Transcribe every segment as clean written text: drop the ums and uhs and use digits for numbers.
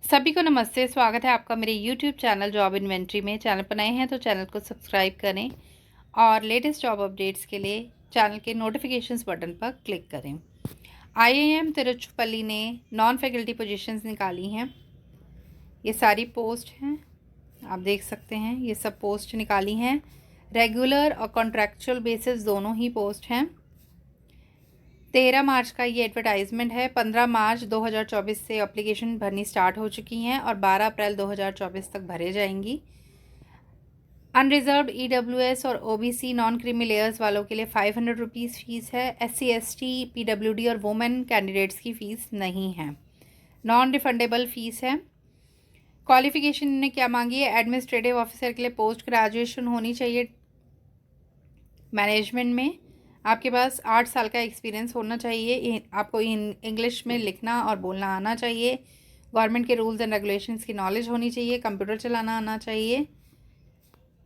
सभी को नमस्ते। स्वागत है आपका मेरे यूट्यूब चैनल जॉब इन्वेंट्री में। चैनल पर नए हैं तो चैनल को सब्सक्राइब करें और लेटेस्ट जॉब अपडेट्स के लिए चैनल के नोटिफिकेशंस बटन पर क्लिक करें। आईआईएम तिरुचिरापल्ली ने नॉन फैकल्टी पोजीशंस निकाली हैं। ये सारी पोस्ट हैं, आप देख सकते हैं। ये सब पोस्ट निकाली हैं। रेगुलर और कॉन्ट्रैक्चुअल बेसिस दोनों ही पोस्ट हैं। 13 मार्च का ये एडवर्टाइजमेंट है। 15 मार्च 2024 से एप्लीकेशन भरनी स्टार्ट हो चुकी हैं और 12 अप्रैल 2024 तक भरे जाएंगी। अनरिजर्व्ड ईडब्ल्यूएस और ओबीसी नॉन क्रीमी लेयर्स वालों के लिए 500 रुपीज़ फ़ीस है। एससी एसटी पीडब्ल्यूडी और वुमेन कैंडिडेट्स की फ़ीस नहीं है, नॉन रिफंडेबल फ़ीस है। क्वालिफ़िकेशन ने क्या मांगी है? एडमिनिस्ट्रेटिव ऑफिसर के लिए पोस्ट ग्रेजुएशन होनी चाहिए मैनेजमेंट में। आपके पास 8 साल का एक्सपीरियंस होना चाहिए। आपको इंग्लिश में लिखना और बोलना आना चाहिए। गवर्नमेंट के रूल्स एंड रेगुलेशंस की नॉलेज होनी चाहिए। कंप्यूटर चलाना आना चाहिए।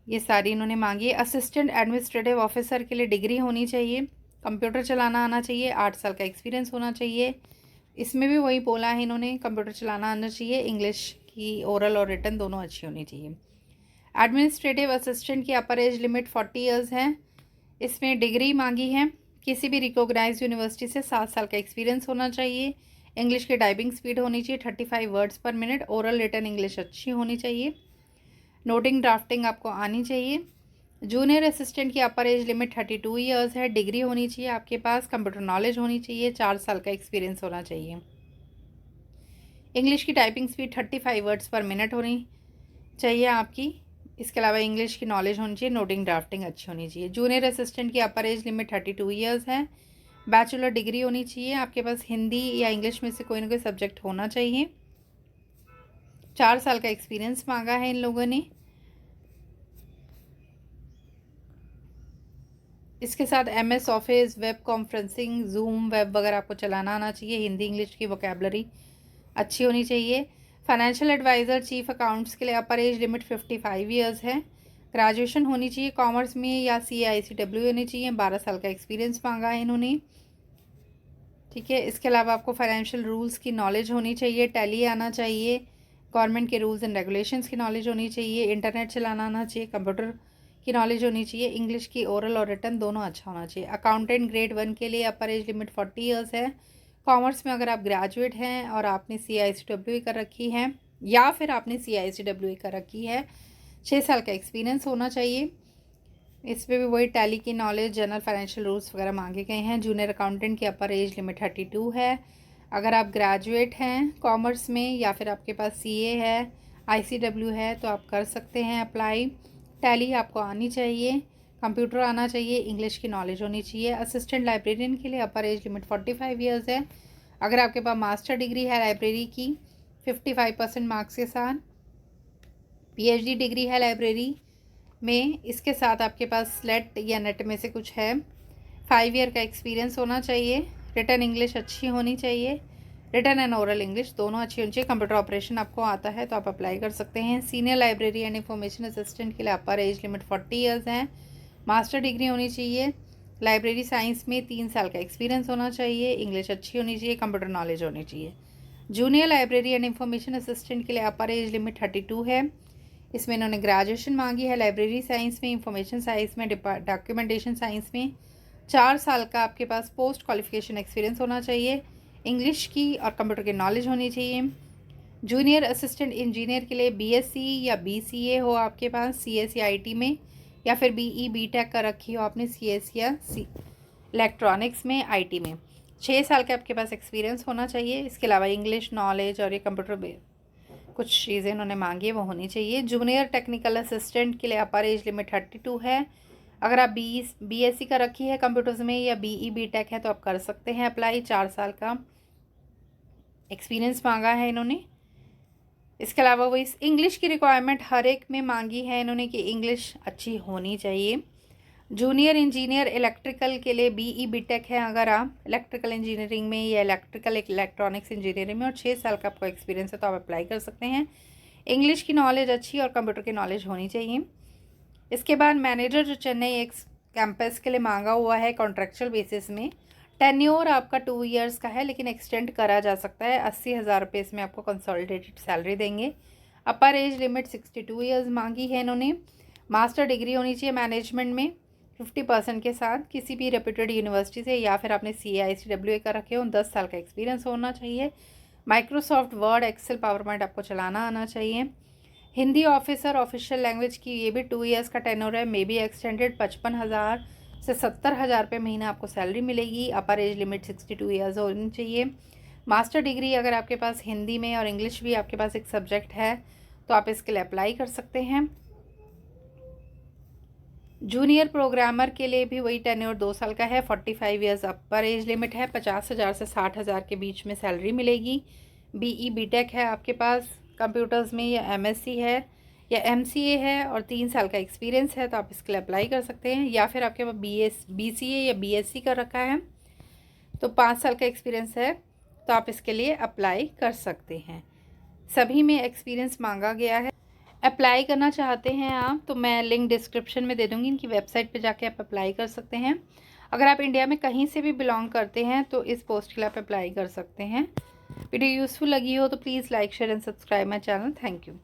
ये सारी इन्होंने मांगी है। असिस्टेंट एडमिनिस्ट्रेटिव ऑफिसर के लिए डिग्री होनी चाहिए, कंप्यूटर चलाना आना चाहिए, 8 साल का एक्सपीरियंस होना चाहिए। इसमें भी वही बोला है इन्होंने, कंप्यूटर चलाना आना चाहिए, इंग्लिश की ओरल और रिटन दोनों अच्छी होनी चाहिए। एडमिनिस्ट्रेटिव असिस्टेंट की अपर एज लिमिट 40 ईयर्स है। इसमें डिग्री मांगी है, किसी भी रिकॉग्नाइज्ड यूनिवर्सिटी से 7 साल का एक्सपीरियंस होना चाहिए। इंग्लिश की टाइपिंग स्पीड होनी चाहिए 35 वर्ड्स पर मिनट। ओरल रिटन इंग्लिश अच्छी होनी चाहिए। नोटिंग ड्राफ्टिंग आपको आनी चाहिए। जूनियर असिस्टेंट की अपर एज लिमिट 32 ईयर्स है। डिग्री होनी चाहिए आपके पास, कंप्यूटर नॉलेज होनी चाहिए, 4 साल का एक्सपीरियंस होना चाहिए। इंग्लिश की टाइपिंग स्पीड 35 वर्ड्स पर मिनट होनी चाहिए आपकी। इसके अलावा इंग्लिश की नॉलेज होनी चाहिए, नोटिंग ड्राफ्टिंग अच्छी होनी चाहिए। जूनियर असिस्टेंट की अपर एज लिमिट 32 ईयर्स है। बैचलर डिग्री होनी चाहिए आपके पास। हिंदी या इंग्लिश में से कोई ना कोई सब्जेक्ट होना चाहिए। 4 साल का एक्सपीरियंस मांगा है इन लोगों ने। इसके साथ MS office, web conferencing, zoom, web वगैरह आपको चलाना आना चाहिए। हिंदी इंग्लिश की वोकेबलरी अच्छी होनी चाहिए। फाइनेंशियल एडवाइज़र, चीफ अकाउंट्स के लिए अपर एज लिमिट 55 ईयर्स है। ग्रेजुएशन होनी चाहिए कॉमर्स में या CICW होनी चाहिए। 12 साल का एक्सपीरियंस मांगा है इन्होंने। ठीक है। इसके अलावा आपको फाइनेंशियल रूल्स की नॉलेज होनी चाहिए, टैली आना चाहिए, गवर्नमेंट के रूल्स एंड रेगुलेशंस की नॉलेज होनी चाहिए, इंटरनेट चलाना आना चाहिए, कंप्यूटर की नॉलेज होनी चाहिए, इंग्लिश की ओरल और रिटन दोनों अच्छा होना चाहिए। अकाउंटेंट ग्रेड 1 के लिए अपर एज लिमिट 40 ईयर्स है। कॉमर्स में अगर आप ग्रेजुएट हैं और आपने CICW कर रखी है या फिर आपने CICW कर रखी है, 6 साल का एक्सपीरियंस होना चाहिए। इसमें भी वही टैली की नॉलेज, जनरल फाइनेंशियल रूल्स वगैरह मांगे गए हैं। जूनियर अकाउंटेंट की अपर एज लिमिट 32 है। अगर आप ग्रेजुएट हैं कॉमर्स में या फिर आपके पास CA है, ICW है तो आप कर सकते हैं अप्लाई। टैली आपको आनी चाहिए, कंप्यूटर आना चाहिए, इंग्लिश की नॉलेज होनी चाहिए। असिस्टेंट लाइब्रेरियन के लिए अपर एज लिमिट 45 ईयर्स है। अगर आपके पास मास्टर डिग्री है लाइब्रेरी की 55% मार्क्स के साथ, PhD डिग्री है लाइब्रेरी में, इसके साथ आपके पास स्लेट या नेट में से कुछ है, 5 ईयर का एक्सपीरियंस होना चाहिए। रिटन इंग्लिश अच्छी होनी चाहिए, रिटन एंड ओरल इंग्लिश दोनों अच्छी होनी चाहिए। कंप्यूटर ऑपरेशन आपको आता है तो आप अप्लाई कर सकते हैं। Senior library and information assistant के लिए अपर एज लिमिट 40 ईयर्स है। मास्टर डिग्री होनी चाहिए। लाइब्रेरी साइंस में 3 साल का एक्सपीरियंस होना चाहिए। इंग्लिश अच्छी होनी चाहिए, कंप्यूटर नॉलेज होनी चाहिए। Junior library and information assistant के लिए अपर एज लिमिट 32 है। इसमें इन्होंने ग्रेजुएशन मांगी है लाइब्रेरी साइंस में, इंफॉर्मेशन साइंस में, डॉक्यूमेंटेशन साइंस में। 4 साल का आपके पास पोस्ट क्वालिफिकेशन एक्सपीरियंस होना चाहिए। इंग्लिश की और कंप्यूटर की नॉलेज होनी चाहिए। जूनियर असिस्टेंट इंजीनियर के लिए BSc या BCA हो आपके पास CSE IT में, या फिर BE BTech कर रखी हो आपने CS या इलेक्ट्रॉनिक्स में, IT में। 6 साल का आपके पास एक्सपीरियंस होना चाहिए। इसके अलावा इंग्लिश नॉलेज और ये कंप्यूटर कुछ चीज़ें इन्होंने मांगी है वो होनी चाहिए। जूनियर टेक्निकल असिस्टेंट के लिए अपर एज लिमिट 32 है। अगर आप BSc का रखी है कंप्यूटर्स में या BE BTech है तो आप कर सकते हैं अप्लाई। 4 साल का एक्सपीरियंस मांगा है इन्होंने। इसके अलावा वो इस इंग्लिश की रिक्वायरमेंट हर एक में मांगी है इन्होंने कि इंग्लिश अच्छी होनी चाहिए। जूनियर इंजीनियर इलेक्ट्रिकल के लिए BE BTech है अगर आप इलेक्ट्रिकल इंजीनियरिंग में या इलेक्ट्रॉनिक्स इंजीनियरिंग में, और 6 साल का आपको एक्सपीरियंस है तो आप अप्लाई कर सकते हैं। इंग्लिश की नॉलेज अच्छी और कंप्यूटर की नॉलेज होनी चाहिए। इसके बाद मैनेजर जो चेन्नई एक्स कैंपस के लिए मांगा हुआ है कॉन्ट्रेक्चुअल बेसिस में, टेन्योर आपका 2 ईयर्स का है, लेकिन एक्सटेंड करा जा सकता है। 80,000 रुपये इसमें आपको कंसोलिडेटेड सैलरी देंगे। अपर एज लिमिट 62 ईयर्स मांगी है इन्होंने। मास्टर डिग्री होनी चाहिए मैनेजमेंट में 50% के साथ, किसी भी रेप्यूटेड यूनिवर्सिटी से, या फिर आपने CAICWA का रखे हो। 10 साल का एक्सपीरियंस होना चाहिए। Microsoft Word, Excel, PowerPoint आपको चलाना आना चाहिए। हिंदी ऑफिसर ऑफिशियल लैंग्वेज की, ये भी 2 ईयर्स का टेन्योर है, मे बी एक्सटेंडेड। 55,000 से 70,000 रुपये महीना आपको सैलरी मिलेगी। अपर एज लिमिट 62 ईयर्स होनी चाहिए। मास्टर डिग्री अगर आपके पास हिंदी में और इंग्लिश भी आपके पास एक सब्जेक्ट है तो आप इसके लिए अप्लाई कर सकते हैं। जूनियर प्रोग्रामर के लिए भी वही टेन्योर 2 साल का है। 45 ईयर्स अपर एज लिमिट है। 50,000 से 60,000 के बीच में सैलरी मिलेगी। BE BTech है आपके पास कंप्यूटर्स में, या MSc है या MCA है और 3 साल का एक्सपीरियंस है तो आप इसके लिए अप्लाई कर सकते हैं। या फिर आपके पास BCA या BSc कर रखा है तो 5 साल का एक्सपीरियंस है तो आप इसके लिए अप्लाई कर सकते हैं। सभी में एक्सपीरियंस मांगा गया है। अप्लाई करना चाहते हैं आप तो मैं लिंक डिस्क्रिप्शन में दे दूँगी, इनकी वेबसाइट पे जाके आप अप्लाई कर सकते हैं। अगर आप इंडिया में कहीं से भी बिलोंग करते हैं तो इस पोस्ट के लिए आप अप्लाई कर सकते हैं। वीडियो यूज़फुल लगी हो तो please like, share and subscribe my channel. Thank you.